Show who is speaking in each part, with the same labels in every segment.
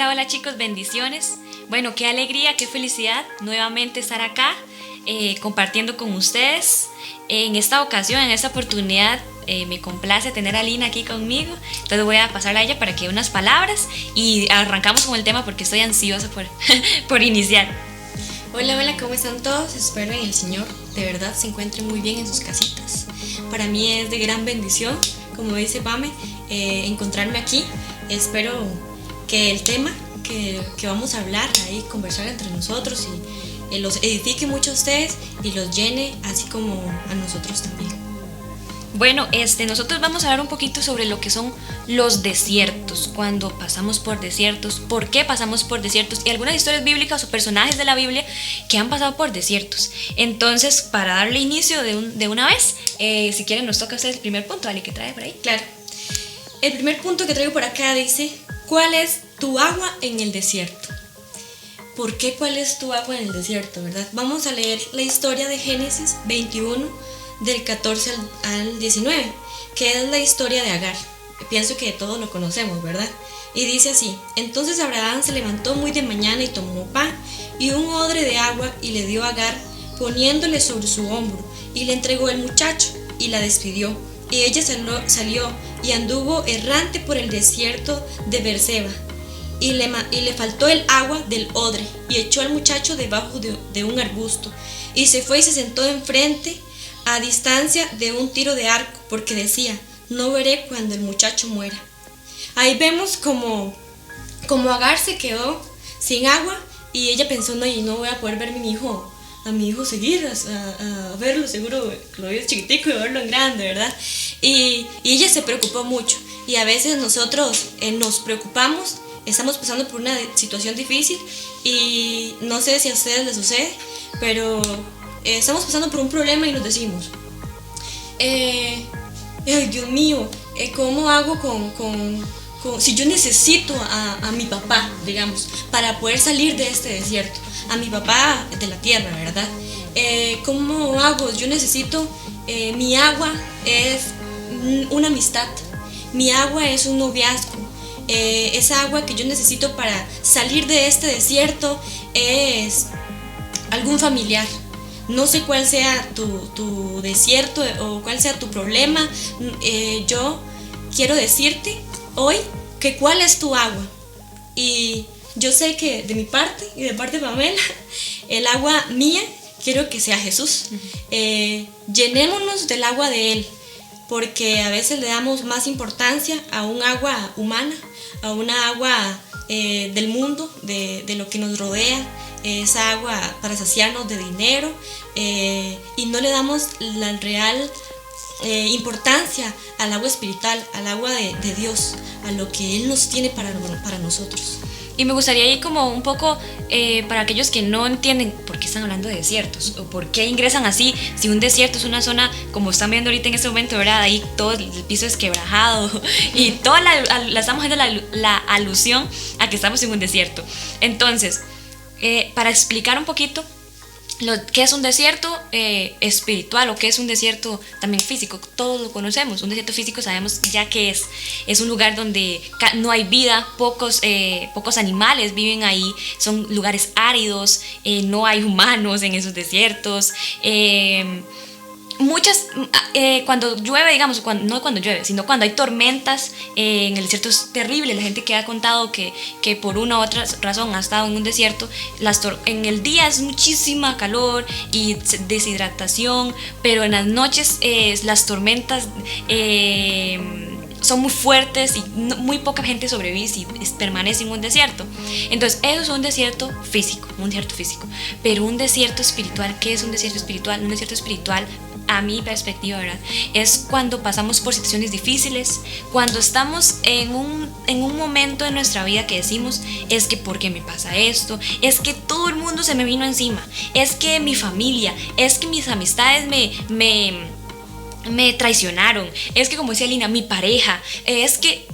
Speaker 1: Hola, hola chicos, bendiciones. Bueno, qué alegría, qué felicidad nuevamente estar acá compartiendo con ustedes. En esta ocasión, en esta oportunidad, me complace tener a Lina aquí conmigo. Entonces voy a pasarle a ella para que dé unas palabras y arrancamos con el tema porque estoy ansiosa por iniciar.
Speaker 2: Hola, hola, ¿cómo están todos? Espero en el Señor de verdad se encuentren muy bien en sus casitas. Para mí es de gran bendición, como dice Pame, encontrarme aquí. Espero que el tema que vamos a hablar, ahí conversar entre nosotros y los edifique mucho a ustedes y los llene así como a nosotros también.
Speaker 1: Bueno, nosotros vamos a hablar un poquito sobre lo que son los desiertos, cuando pasamos por desiertos, por qué pasamos por desiertos y algunas historias bíblicas o personajes de la Biblia que han pasado por desiertos. Entonces, para darle inicio de una vez, si quieren nos toca hacer el primer punto, ¿vale? ¿Qué trae por ahí?
Speaker 2: Claro. El primer punto que traigo por acá dice, ¿cuál es tu agua en el desierto? ¿Por qué cuál es tu agua en el desierto, verdad? Vamos a leer la historia de Génesis 21, del 14 al 19, que es la historia de Agar. Pienso que todos lo conocemos, ¿verdad? Y dice así: entonces Abraham se levantó muy de mañana y tomó pan y un odre de agua y le dio a Agar, poniéndole sobre su hombro, y le entregó el muchacho y la despidió. Y ella salió y anduvo errante por el desierto de Beerseba. Y le faltó el agua del odre, y echó al muchacho debajo de un arbusto, y se fue y se sentó enfrente, a distancia de un tiro de arco, porque decía, no veré cuando el muchacho muera. Ahí vemos como Agar se quedó sin agua, y ella pensó, no, y no voy a poder ver a mi hijo seguir, a verlo, seguro lo veo chiquitico y verlo en grande, ¿verdad? Y ella se preocupó mucho, y a veces nosotros nos preocupamos. Estamos pasando por una situación difícil y no sé si a ustedes les sucede, pero estamos pasando por un problema y nos decimos, ay Dios mío, ¿cómo hago si yo necesito a mi papá, digamos, para poder salir de este desierto? A mi papá de la tierra, ¿verdad? ¿Cómo hago? Yo necesito, mi agua es una amistad, mi agua es un noviazgo. Esa agua que yo necesito para salir de este desierto es algún familiar. No sé cuál sea tu desierto o cuál sea tu problema. Yo quiero decirte hoy que cuál es tu agua. Y yo sé que de mi parte y de parte de Pamela, el agua mía quiero que sea Jesús. Llenémonos del agua de Él, porque a veces le damos más importancia a un agua humana, a una agua del mundo, de lo que nos rodea, esa agua para saciarnos de dinero, y no le damos la real importancia al agua espiritual, al agua de Dios, a lo que Él nos tiene para nosotros.
Speaker 1: Y me gustaría ir como un poco para aquellos que no entienden por qué están hablando de desiertos o por qué ingresan así. Si un desierto es una zona, como están viendo ahorita en este momento, ¿verdad? Ahí todo el piso es quebrajado y toda la estamos haciendo la alusión a que estamos en un desierto. Entonces, para explicar un poquito qué es un desierto espiritual o qué es un desierto también físico, todos lo conocemos. Un desierto físico sabemos ya que es un lugar donde no hay vida, pocos animales viven ahí, son lugares áridos, no hay humanos en esos desiertos. Cuando llueve, digamos, no cuando llueve, sino cuando hay tormentas, en el desierto es terrible. La gente que ha contado que por una u otra razón ha estado en un desierto, en el día es muchísima calor y deshidratación, pero en las noches las tormentas son muy fuertes y muy poca gente sobrevive y permanece en un desierto. Entonces eso es un desierto físico, pero un desierto espiritual, ¿qué es un desierto espiritual? Un desierto espiritual, a mi perspectiva, ¿verdad?, es cuando pasamos por situaciones difíciles, cuando estamos en un momento de nuestra vida que decimos, es que ¿por qué me pasa esto? Es que todo el mundo se me vino encima, es que mi familia, es que mis amistades me traicionaron, es que, como decía Lina, mi pareja, es que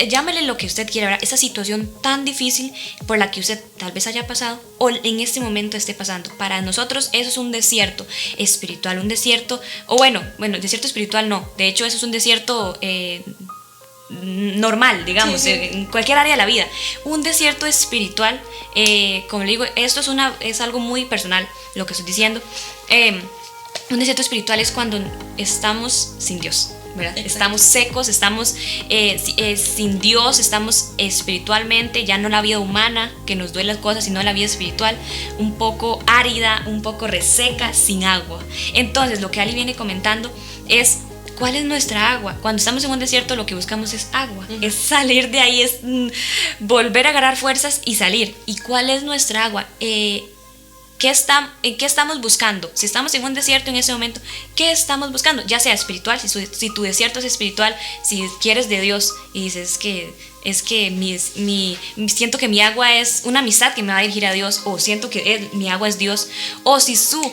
Speaker 1: llámele lo que usted quiera, ¿verdad? Esa situación tan difícil por la que usted tal vez haya pasado o en este momento esté pasando. Para nosotros eso es un desierto espiritual, un desierto, o bueno, desierto espiritual no, de hecho eso es un desierto normal, digamos,
Speaker 2: Sí.
Speaker 1: en cualquier área de la vida. Un desierto espiritual, como le digo, esto es algo muy personal, lo que estoy diciendo. Un desierto espiritual es cuando estamos sin Dios, ¿verdad?
Speaker 2: Exacto.
Speaker 1: Estamos secos, estamos sin Dios, estamos espiritualmente, ya no la vida humana que nos duele las cosas, sino la vida espiritual, un poco árida, un poco reseca, sin agua. Entonces, lo que Ali viene comentando es: ¿cuál es nuestra agua? Cuando estamos en un desierto, lo que buscamos es agua, es salir de ahí, es volver a agarrar fuerzas y salir. ¿Y cuál es nuestra agua? ¿En qué estamos buscando? Si estamos en un desierto en ese momento, ¿qué estamos buscando? Ya sea espiritual, si tu desierto es espiritual, si quieres de Dios y dices que siento que mi agua es una amistad que me va a dirigir a Dios, o siento que mi agua es Dios, o si su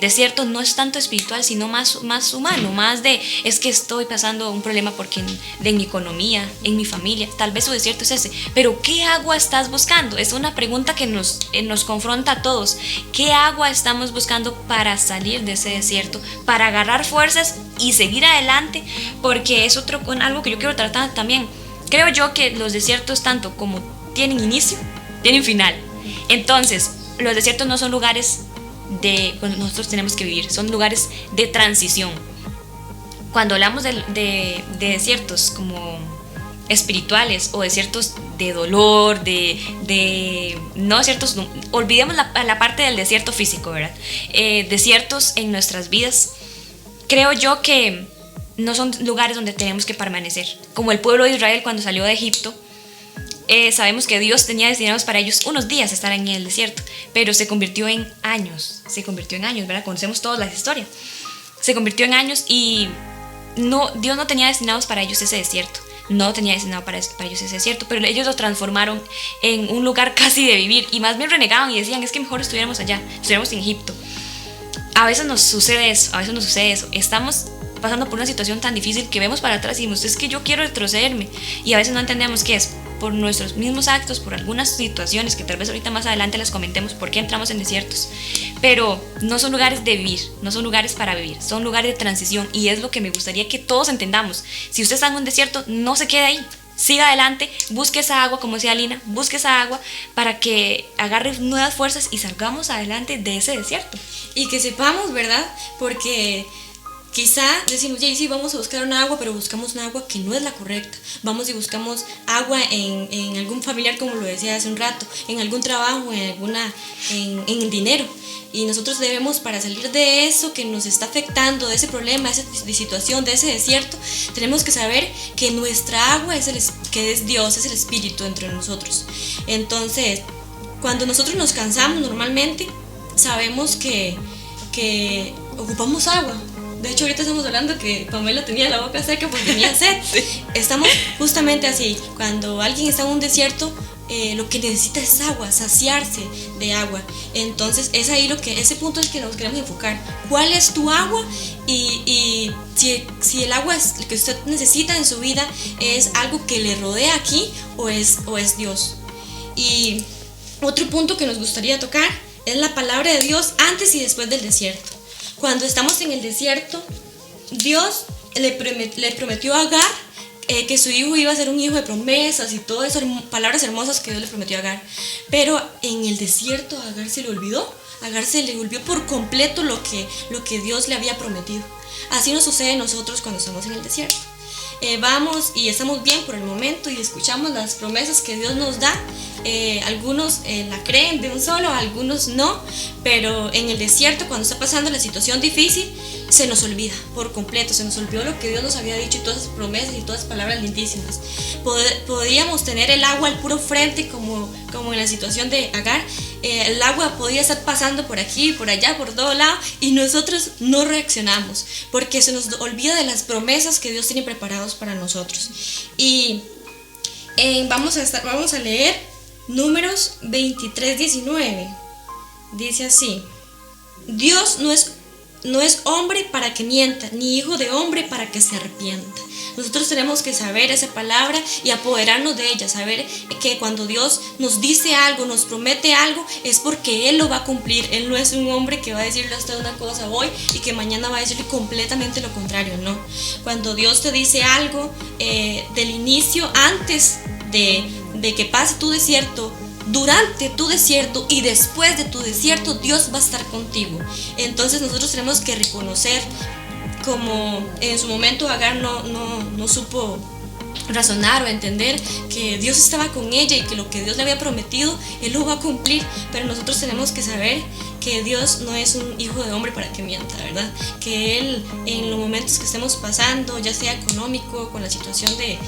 Speaker 1: desierto no es tanto espiritual, sino más humano, más de es que estoy pasando un problema porque en mi economía, en mi familia, tal vez su desierto es ese, pero ¿qué agua estás buscando? Es una pregunta que nos confronta a todos. ¿Qué agua estamos buscando para salir de ese desierto, para agarrar fuerzas y seguir adelante? Porque es algo que yo quiero tratar también. Creo yo que los desiertos, tanto como tienen inicio, tienen final. Entonces, los desiertos no son lugares donde nosotros tenemos que vivir, son lugares de transición. Cuando hablamos de desiertos como espirituales o desiertos de dolor, no desiertos, olvidemos la parte del desierto físico, ¿verdad? Desiertos en nuestras vidas, creo yo que no son lugares donde tenemos que permanecer. Como el pueblo de Israel cuando salió de Egipto, sabemos que Dios tenía destinados para ellos unos días estar en el desierto, pero se convirtió en años, ¿verdad? Conocemos todas las historias. Se convirtió en años y Dios no tenía destinados para ellos ese desierto. No tenía destinado para ellos ese desierto, pero ellos lo transformaron en un lugar casi de vivir, y más bien renegaban y decían: es que mejor estuviéramos allá, estuviéramos en Egipto. A veces nos sucede eso. Estamos pasando por una situación tan difícil que vemos para atrás y decimos: es que yo quiero retrocederme, y a veces no entendemos qué es por nuestros mismos actos, por algunas situaciones que tal vez ahorita más adelante las comentemos, por qué entramos en desiertos. Pero no son lugares de vivir, no son lugares para vivir, son lugares de transición, y es lo que me gustaría que todos entendamos. Si usted está en un desierto, no se quede ahí, siga adelante, busque esa agua, como decía Lina, busque esa agua para que agarre nuevas fuerzas y salgamos adelante de ese desierto.
Speaker 2: Y que sepamos, ¿verdad? Porque quizá decimos: sí, vamos a buscar un agua, pero buscamos un agua que no es la correcta. Vamos y buscamos agua en algún familiar, como lo decía hace un rato, en algún trabajo, en el dinero. Y nosotros debemos, para salir de eso que nos está afectando, de ese problema, de esa situación, de ese desierto, tenemos que saber que nuestra agua que es Dios, es el Espíritu dentro de nosotros. Entonces, cuando nosotros nos cansamos normalmente, sabemos que ocupamos agua. De hecho, ahorita estamos hablando que Pamela tenía la boca seca porque tenía sed. Sí. Estamos justamente así. Cuando alguien está en un desierto, lo que necesita es agua, saciarse de agua. Entonces es ahí ese punto es que nos queremos enfocar. ¿Cuál es tu agua? Y si el agua que usted necesita en su vida es algo que le rodea aquí, o es Dios. Y otro punto que nos gustaría tocar es la palabra de Dios antes y después del desierto. Cuando estamos en el desierto, Dios le prometió a Agar que su hijo iba a ser un hijo de promesas y todo eso, palabras hermosas que Dios le prometió a Agar. Pero en el desierto a Agar se le olvidó. A Agar se le olvidó por completo lo que Dios le había prometido. Así nos sucede a nosotros cuando estamos en el desierto. Vamos y estamos bien por el momento y escuchamos las promesas que Dios nos da. Algunos la creen de un solo, algunos no, pero en el desierto, cuando está pasando la situación difícil, se nos olvida por completo, se nos olvidó lo que Dios nos había dicho y todas esas promesas y todas esas palabras lindísimas. Podíamos tener el agua al puro frente, como en la situación de Agar. El agua podía estar pasando por aquí, por allá, por todo lado, y nosotros no reaccionamos porque se nos olvida de las promesas que Dios tiene preparados para nosotros. Y vamos a leer Números 23:19. Dice así: Dios no es hombre para que mienta, ni hijo de hombre para que se arrepienta. Nosotros tenemos que saber esa palabra y apoderarnos de ella, saber que cuando Dios nos dice algo, nos promete algo, es porque Él lo va a cumplir. Él no es un hombre que va a decirle a usted una cosa hoy y que mañana va a decirle completamente lo contrario, no. Cuando Dios te dice algo del inicio, antes de que pase tu desierto, durante tu desierto y después de tu desierto, Dios va a estar contigo. Entonces nosotros tenemos que reconocer, como en su momento Agar no supo razonar o entender que Dios estaba con ella y que lo que Dios le había prometido, Él lo va a cumplir. Pero nosotros tenemos que saber que Dios no es un hijo de hombre para que mienta, ¿verdad? Que Él, en los momentos que estemos pasando, ya sea económico, con la situación de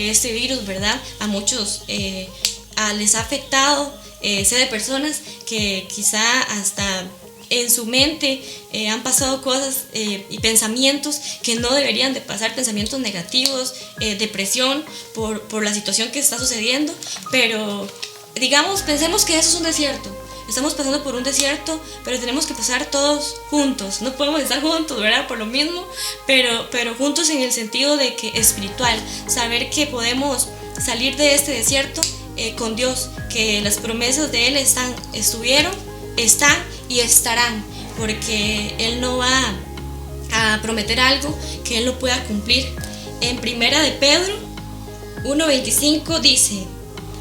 Speaker 2: este virus, ¿verdad? A muchos les ha afectado. Sé de personas que quizá hasta en su mente han pasado cosas y pensamientos que no deberían de pasar, pensamientos negativos, depresión por la situación que está sucediendo. Pero digamos, pensemos que eso es un desierto. Estamos pasando por un desierto, pero tenemos que pasar todos juntos. No podemos estar juntos, ¿verdad? Por lo mismo, pero juntos en el sentido de que espiritual, saber que podemos salir de este desierto con Dios, que las promesas de Él están y estarán, porque Él no va a prometer algo que Él no pueda cumplir. En Primera de Pedro 1:25 dice: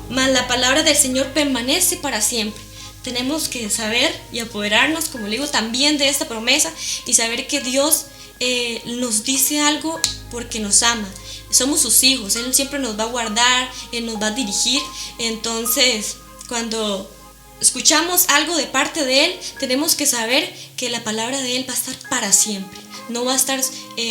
Speaker 2: mas la palabra del Señor permanece para siempre. Tenemos que saber y apoderarnos, como le digo, también de esta promesa y saber que Dios nos dice algo porque nos ama. Somos sus hijos, Él siempre nos va a guardar, Él nos va a dirigir. Entonces, cuando escuchamos algo de parte de Él, tenemos que saber que la palabra de Él va a estar para siempre. No va a estar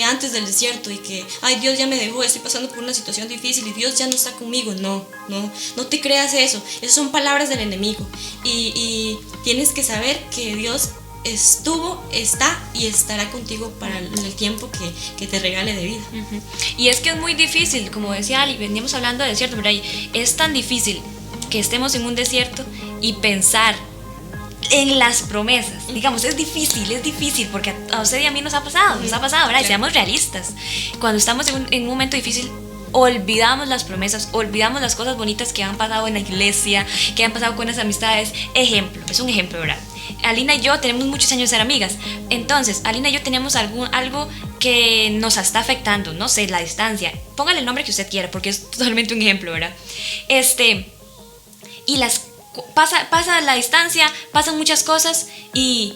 Speaker 2: antes del desierto y que, ay, Dios ya me dejó, estoy pasando por una situación difícil y Dios ya no está conmigo. No te creas eso. Esas son palabras del enemigo. Y tienes que saber que Dios estuvo, está y estará contigo para el tiempo que te regale de vida.
Speaker 1: Y es que es muy difícil, como decía Ali, veníamos hablando de desierto, pero ahí es tan difícil que estemos en un desierto y pensar en las promesas. Digamos, es difícil porque a usted y a mí nos ha pasado, ¿verdad? Claro. Y seamos realistas. Cuando estamos en un momento difícil, olvidamos las promesas, olvidamos las cosas bonitas que han pasado en la iglesia, que han pasado con las amistades. Es un ejemplo, ¿verdad? Alina y yo tenemos muchos años de ser amigas. Entonces, Alina y yo tenemos algo que nos está afectando, no sé, la distancia. Póngale el nombre que usted quiera, porque es totalmente un ejemplo, ¿verdad? Y pasa la distancia, pasan muchas cosas y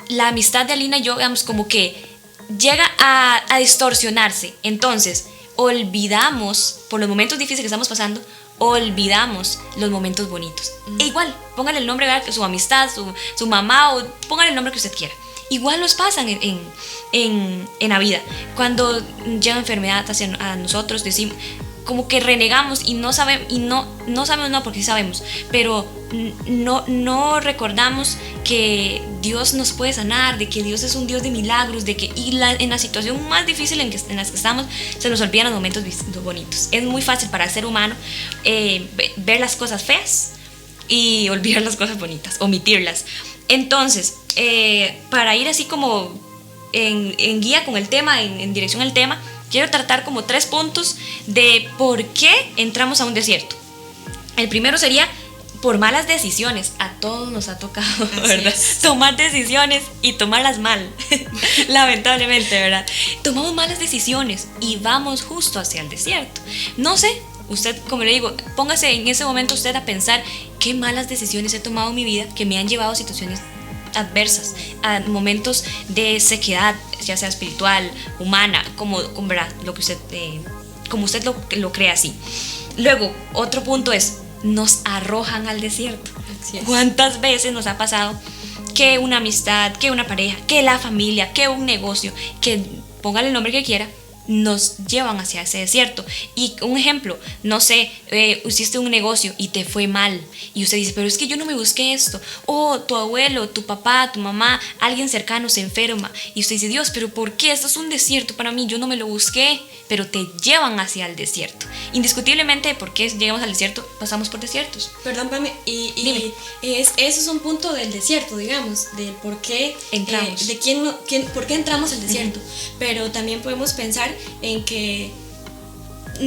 Speaker 1: la amistad de Alina y yo, digamos, como que llega a distorsionarse. Entonces, olvidamos, por los momentos difíciles que estamos pasando, olvidamos los momentos bonitos. E igual, póngale el nombre, ¿verdad? Su amistad, su mamá, o póngale el nombre que usted quiera. Igual nos pasan en la vida. Cuando llega enfermedad a nosotros, decimos, como que renegamos y no sabemos, no porque sí sabemos, pero no recordamos que Dios nos puede sanar, de que Dios es un Dios de milagros, en la situación más difícil en las que estamos, se nos olvidan los momentos bonitos. Es muy fácil para el ser humano ver las cosas feas y olvidar las cosas bonitas, omitirlas. Entonces, para ir así como en guía con el tema, en dirección al tema, quiero tratar como 3 puntos de por qué entramos a un desierto. El primero sería por malas decisiones. A todos nos ha tocado, ¿verdad? Tomar decisiones y tomarlas mal. Lamentablemente, ¿verdad? Tomamos malas decisiones y vamos justo hacia el desierto. No sé, usted, como le digo, póngase en ese momento usted a pensar qué malas decisiones he tomado en mi vida que me han llevado a situaciones adversas, a momentos de sequedad, ya sea espiritual, humana, como usted lo cree así. Luego, otro punto es, nos arrojan al desierto. ¿Cuántas veces nos ha pasado que una amistad, que una pareja, que la familia, que un negocio, que póngale el nombre que quiera, nos llevan hacia ese desierto? Y un ejemplo, no sé, hiciste un negocio y te fue mal y usted dice, pero es que yo no me busqué esto, o tu abuelo, tu papá, tu mamá, alguien cercano se enferma y usted dice, Dios, pero ¿por qué? Esto es un desierto para mí, yo no me lo busqué. Pero te llevan hacia el desierto. Indiscutiblemente, ¿por qué llegamos al desierto? Pasamos por desiertos.
Speaker 2: Perdón, Pame, y eso es un punto del desierto, digamos, del por qué entramos, por qué entramos al desierto. Pero también podemos pensar en que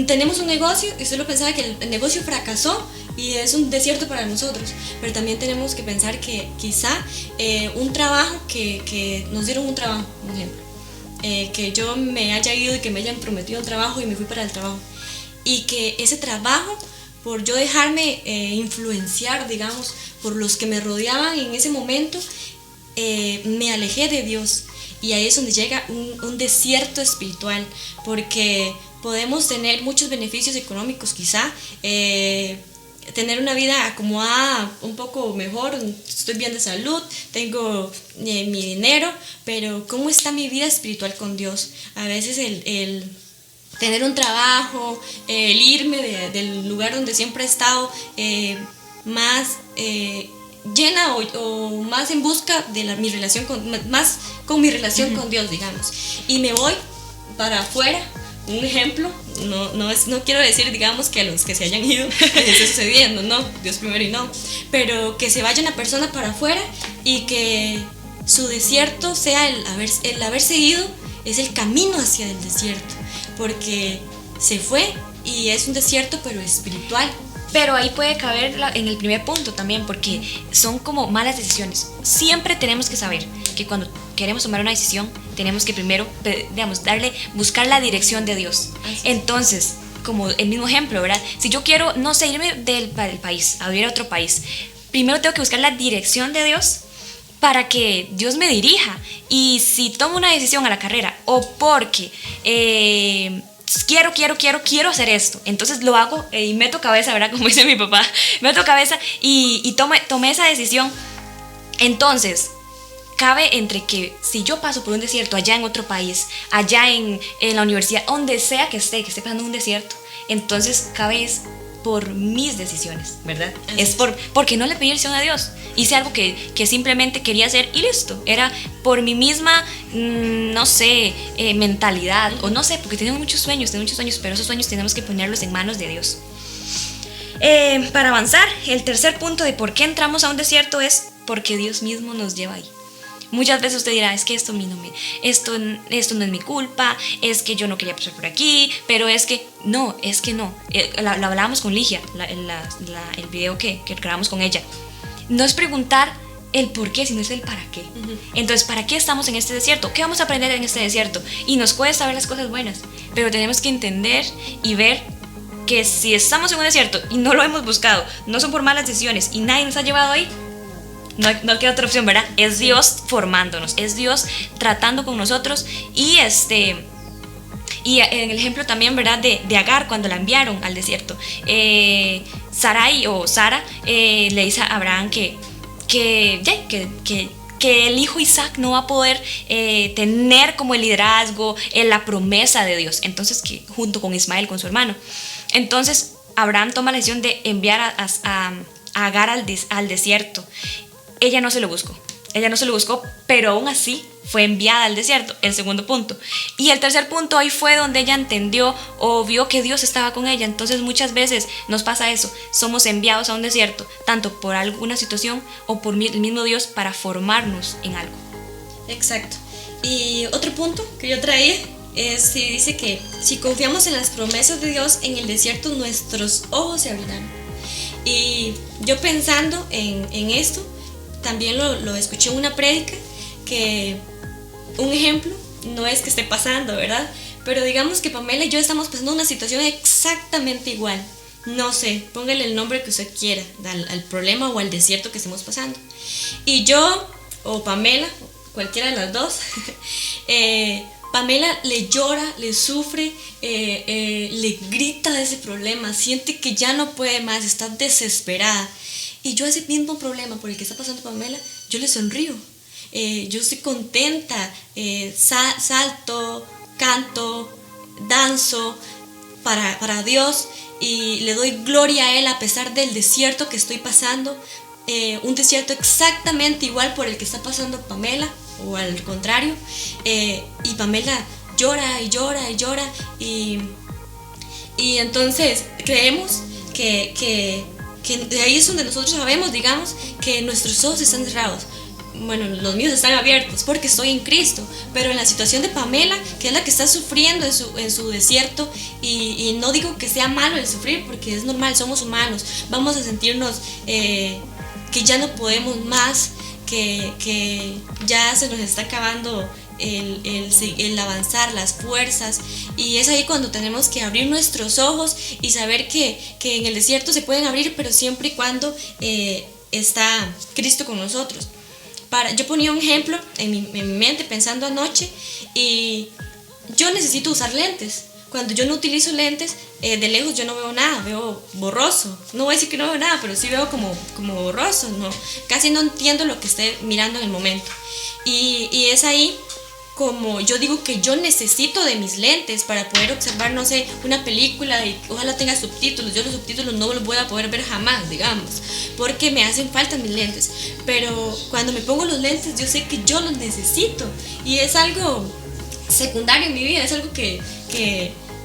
Speaker 2: tenemos un negocio y solo pensaba que el negocio fracasó y es un desierto para nosotros, pero también tenemos que pensar que quizá un trabajo, que nos dieron un trabajo, por ejemplo, que yo me haya ido y que me hayan prometido un trabajo y me fui para el trabajo, y que ese trabajo, por yo dejarme influenciar, digamos, por los que me rodeaban en ese momento, me alejé de Dios. Y ahí es donde llega un desierto espiritual, porque podemos tener muchos beneficios económicos quizá, tener una vida acomodada un poco mejor, estoy bien de salud, tengo mi dinero, pero ¿cómo está mi vida espiritual con Dios? A veces el tener un trabajo, el irme del lugar donde siempre he estado, más llena o más en busca de mi relación con mi relación con Dios, digamos, y me voy para afuera. Un ejemplo, no quiero decir, digamos, que a los que se hayan ido les esté sucediendo, no, Dios primero y no, pero que se vaya una persona para afuera y que su desierto sea el haberse ido, es el camino hacia el desierto, porque se fue y es un desierto pero espiritual.
Speaker 1: Pero ahí puede caber en el primer punto también, porque son como malas decisiones. Siempre tenemos que saber que cuando queremos tomar una decisión, tenemos que primero, digamos, buscar la dirección de Dios. Entonces, como el mismo ejemplo, ¿verdad? Si yo quiero, no sé, irme del país, a vivir a otro país, primero tengo que buscar la dirección de Dios para que Dios me dirija. Y si tomo una decisión a la carrera, o porque quiero hacer esto, entonces lo hago y meto cabeza, ¿verdad? Como dice mi papá, meto cabeza y tomé esa decisión. Entonces cabe entre que si yo paso por un desierto allá en otro país, allá en la universidad, donde sea que esté pasando un desierto, entonces cabe es por mis decisiones, ¿verdad? Es porque no le pedí dirección a Dios. Hice algo que simplemente quería hacer y listo. Era por mi misma, no sé, mentalidad, o no sé, porque tenemos muchos sueños, pero esos sueños tenemos que ponerlos en manos de Dios. Para avanzar, el tercer punto de por qué entramos a un desierto es porque Dios mismo nos lleva ahí. Muchas veces usted dirá, es que esto no es mi culpa, es que yo no quería pasar por aquí, pero es que no. Lo hablábamos con Ligia, el video que grabamos con ella. No es preguntar el por qué, sino es el para qué. Entonces, ¿para qué estamos en este desierto? ¿Qué vamos a aprender en este desierto? Y nos cuesta ver las cosas buenas, pero tenemos que entender y ver que si estamos en un desierto y no lo hemos buscado, no son por malas decisiones y nadie nos ha llevado ahí, no queda otra opción, ¿verdad? Es Dios formándonos, es Dios tratando con nosotros. Y en el ejemplo también, ¿verdad? De Agar, cuando la enviaron al desierto, Sara le dice a Abraham que el hijo Isaac no va a poder tener como el liderazgo, la promesa de Dios. Entonces, que junto con Ismael, con su hermano. Entonces, Abraham toma la decisión de enviar a Agar al desierto. Ella no se lo buscó, pero aún así fue enviada al desierto, el segundo punto. Y el tercer punto, ahí fue donde ella entendió o vio que Dios estaba con ella. Entonces muchas veces nos pasa eso, somos enviados a un desierto, tanto por alguna situación o por el mismo Dios para formarnos en algo.
Speaker 2: Exacto. Y otro punto que yo traía es, dice que si confiamos en las promesas de Dios, en el desierto nuestros ojos se abrirán. Y yo pensando en esto, también lo escuché en una prédica, que un ejemplo, no es que esté pasando, ¿verdad? Pero digamos que Pamela y yo estamos pasando una situación exactamente igual. No sé, póngale el nombre que usted quiera al problema o al desierto que estemos pasando. Y yo, o Pamela, cualquiera de las dos, Pamela le llora, le sufre, le grita de ese problema, siente que ya no puede más, está desesperada. Y yo a ese mismo problema por el que está pasando Pamela, yo le sonrío. Yo estoy contenta, salto, canto, danzo para Dios y le doy gloria a Él a pesar del desierto que estoy pasando. Un desierto exactamente igual por el que está pasando Pamela, o al contrario. Y Pamela llora y llora y llora. Y entonces creemos que de ahí es donde nosotros sabemos, digamos, que nuestros ojos están cerrados. bueno, los míos están abiertos porque estoy en Cristo, pero en la situación de Pamela, que es la que está sufriendo en su desierto, y no digo que sea malo el sufrir, porque es normal, somos humanos, vamos a sentirnos que ya no podemos más, que ya se nos está acabando el avanzar, las fuerzas, y es ahí cuando tenemos que abrir nuestros ojos y saber que en el desierto se pueden abrir, pero siempre y cuando está Cristo con nosotros. Yo ponía un ejemplo en mi mente pensando anoche, y yo necesito usar lentes. Cuando yo no utilizo lentes, de lejos yo no veo nada, veo borroso. No voy a decir que no veo nada, pero sí veo como borroso, ¿no? Casi no entiendo lo que esté mirando en el momento. Y es ahí como yo digo que yo necesito de mis lentes para poder observar, no sé, una película, y ojalá tenga subtítulos. Yo los subtítulos no los voy a poder ver jamás, digamos, porque me hacen falta mis lentes. Pero cuando me pongo los lentes, yo sé que yo los necesito, y es algo secundario en mi vida, es algo que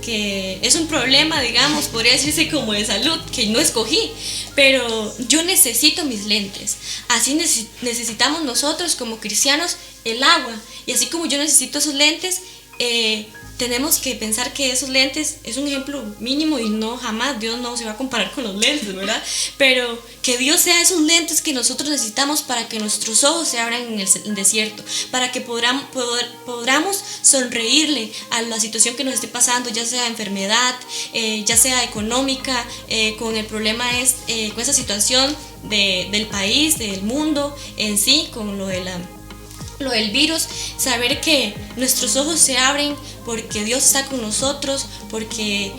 Speaker 2: es un problema, digamos, podría decirse como de salud, que no escogí, pero yo necesito mis lentes. Así necesitamos nosotros como cristianos el agua, y así como yo necesito esos lentes, tenemos que pensar que esos lentes es un ejemplo mínimo, y no jamás Dios no se va a comparar con los lentes, ¿verdad? Pero que Dios sea esos lentes que nosotros necesitamos para que nuestros ojos se abran en el desierto, para que podamos sonreírle a la situación que nos esté pasando, ya sea enfermedad, ya sea económica, con el problema con esa situación del país, del mundo en sí, con lo del virus, saber que nuestros ojos se abren porque Dios está con nosotros, porque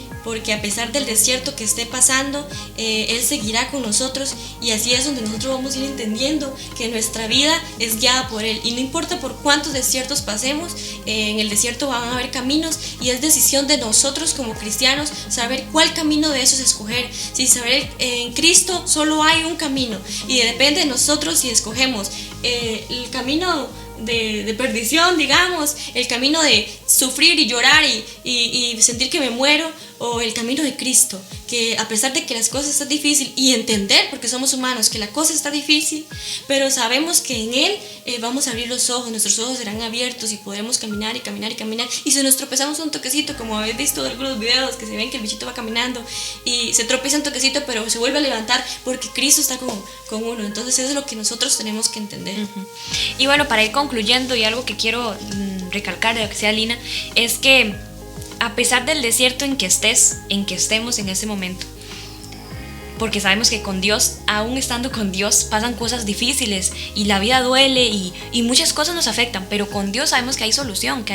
Speaker 2: a pesar del desierto que esté pasando, Él seguirá con nosotros, y así es donde nosotros vamos a ir entendiendo que nuestra vida es guiada por Él, y no importa por cuántos desiertos pasemos, en el desierto van a haber caminos, y es decisión de nosotros como cristianos saber cuál camino de esos escoger. Si saber en Cristo solo hay un camino, y depende de nosotros si escogemos el camino de perdición, digamos, el camino de sufrir y llorar y sentir que me muero, o el camino de Cristo, que a pesar de que las cosas están difíciles, y entender, porque somos humanos, que la cosa está difícil, pero sabemos que en Él vamos a abrir los ojos, nuestros ojos serán abiertos, y podremos caminar y caminar y caminar, y si nos tropezamos un toquecito, como habéis visto en algunos videos que se ven que el bichito va caminando y se tropieza un toquecito, pero se vuelve a levantar porque Cristo está con uno. Entonces eso es lo que nosotros tenemos que entender.
Speaker 1: Y bueno, para ir concluyendo, y algo que quiero recalcar de lo que sea Lina, es que a pesar del desierto en que estemos en ese momento, porque sabemos que con Dios, aún estando con Dios, pasan cosas difíciles y la vida duele, y muchas cosas nos afectan, pero con Dios sabemos que hay solución, que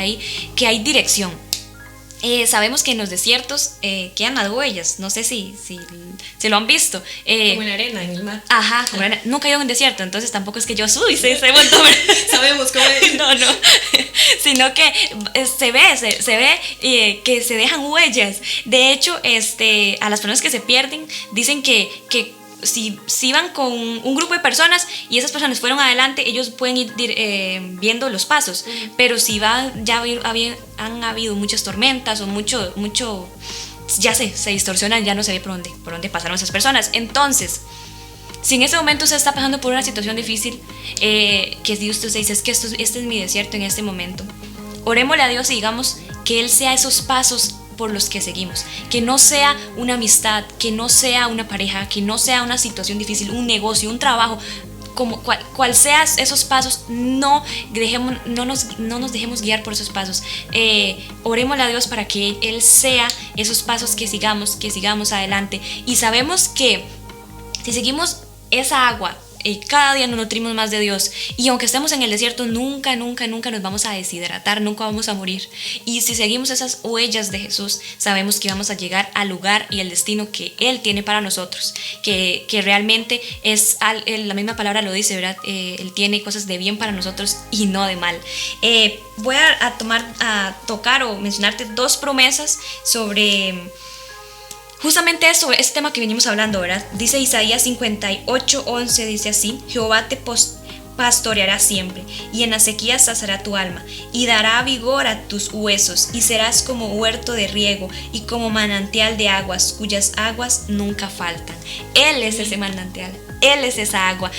Speaker 1: hay dirección. Sabemos que en los desiertos quedan las huellas, no sé si lo han visto.
Speaker 2: Como en arena, en el mar.
Speaker 1: Ajá, como arena. Nunca he ido en un desierto, entonces tampoco es que yo sé vuelto
Speaker 2: sabemos cómo es.
Speaker 1: No, sino que se ve que se dejan huellas. De hecho, a las personas que se pierden, dicen que si van con un grupo de personas y esas personas fueron adelante, ellos pueden ir viendo los pasos, pero si van, han habido muchas tormentas o mucho ya se distorsionan, ya no se ve por dónde pasaron esas personas. Entonces, si en ese momento usted está pasando por una situación difícil, que Dios te dice, es que este es mi desierto en este momento, orémosle a Dios y digamos que Él sea esos pasos por los que seguimos, que no sea una amistad, que no sea una pareja, que no sea una situación difícil, un negocio, un trabajo, como cual sea esos pasos, no nos dejemos guiar por esos pasos. Orémosle a Dios para que Él sea esos pasos que sigamos adelante, y sabemos que si seguimos esa agua, cada día nos nutrimos más de Dios, y aunque estemos en el desierto, nunca nos vamos a deshidratar, nunca vamos a morir. Y si seguimos esas huellas de Jesús, sabemos que vamos a llegar al lugar y al destino que Él tiene para nosotros, que realmente es, la misma palabra lo dice, ¿verdad? Él tiene cosas de bien para nosotros y no de mal. Voy a tocar o mencionarte 2 promesas sobre justamente eso, este tema que venimos hablando, ¿verdad? Dice Isaías 58:11, dice así: Jehová te pastoreará siempre, y en la sequía saciará tu alma, y dará vigor a tus huesos, y serás como huerto de riego, y como manantial de aguas, cuyas aguas nunca faltan. Él es ese manantial, Él es esa agua.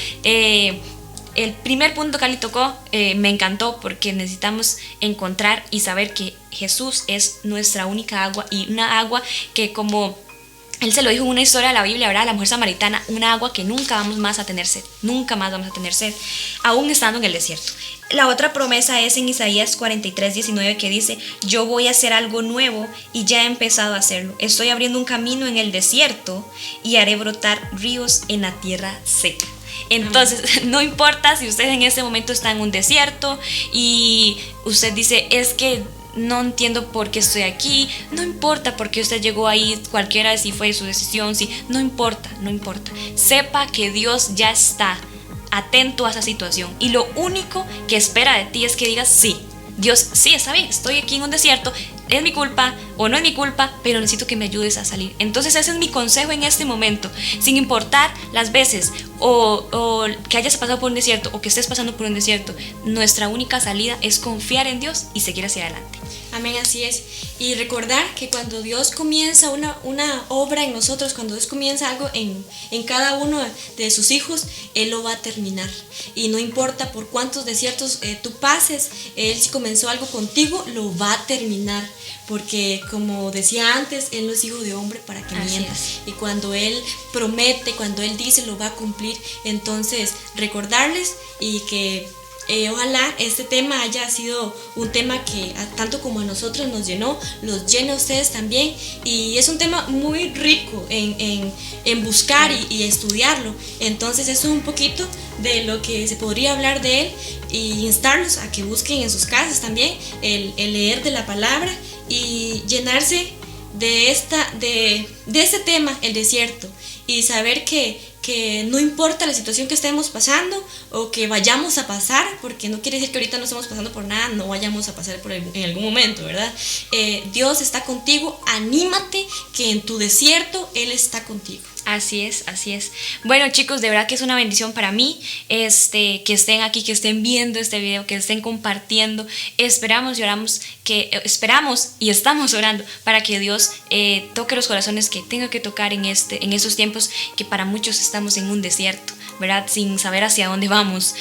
Speaker 1: el primer punto que Ali tocó me encantó, porque necesitamos encontrar y saber que Jesús es nuestra única agua, y una agua que, como él se lo dijo en una historia de la Biblia, ¿verdad? La mujer samaritana, una agua que nunca vamos más a tener sed, nunca más vamos a tener sed, aún estando en el desierto. La otra promesa es en Isaías 43:19, que dice: yo voy a hacer algo nuevo y ya he empezado a hacerlo. Estoy abriendo un camino en el desierto y haré brotar ríos en la tierra seca. Entonces, no importa si usted en ese momento está en un desierto y usted dice: es que no entiendo por qué estoy aquí. No importa por qué usted llegó ahí, cualquiera si fue su decisión, si, no importa. Sepa que Dios ya está atento a esa situación, y lo único que espera de ti es que digas: sí, Dios, sí, está bien, estoy aquí en un desierto, es mi culpa o no es mi culpa, pero necesito que me ayudes a salir. Entonces ese es mi consejo en este momento, sin importar las veces o que hayas pasado por un desierto o que estés pasando por un desierto. Nuestra única salida es confiar en Dios y seguir hacia adelante.
Speaker 2: Amén, así es. Y recordar que cuando Dios comienza una obra en nosotros, cuando Dios comienza algo en cada uno de sus hijos, Él lo va a terminar. Y no importa por cuántos desiertos tú pases, Él, si comenzó algo contigo, lo va a terminar. Porque, como decía antes, Él no es hijo de hombre para que mienta. Y cuando Él promete, cuando Él dice, lo va a cumplir. Entonces, recordarles y que ojalá este tema haya sido un tema que tanto como a nosotros nos llenó, los llene a ustedes también. Y es un tema muy rico en buscar y estudiarlo. Entonces eso es un poquito de lo que se podría hablar de él, y instarlos a que busquen en sus casas también el leer de la palabra y llenarse de este tema, el desierto, y saber que no importa la situación que estemos pasando o que vayamos a pasar, porque no quiere decir que ahorita no estemos pasando por nada, no vayamos a pasar en algún momento, ¿verdad? Dios está contigo, anímate, que en tu desierto Él está contigo.
Speaker 1: Así es. Bueno, chicos, de verdad que es una bendición para mí que estén aquí, que estén viendo este video, que estén compartiendo. Esperamos y estamos orando para que Dios toque los corazones que tenga que tocar en estos tiempos que para muchos estamos en un desierto, ¿verdad? Sin saber hacia dónde vamos.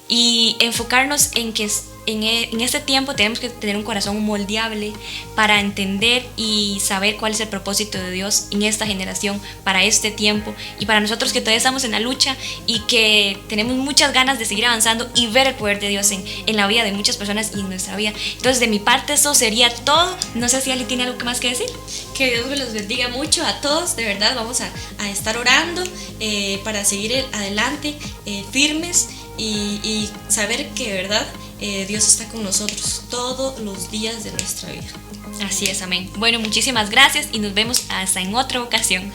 Speaker 1: Y enfocarnos en que en este tiempo tenemos que tener un corazón moldeable para entender y saber cuál es el propósito de Dios en esta generación, para este tiempo, y para nosotros que todavía estamos en la lucha y que tenemos muchas ganas de seguir avanzando y ver el poder de Dios en la vida de muchas personas y en nuestra vida. Entonces, de mi parte, eso sería todo. No sé si Ali tiene algo más que decir.
Speaker 2: Que Dios me los bendiga mucho a todos. De verdad, vamos a estar orando para seguir adelante, firmes, y saber que de verdad Dios está con nosotros todos los días de nuestra vida.
Speaker 1: Así es, amén. Bueno, muchísimas gracias y nos vemos hasta en otra ocasión.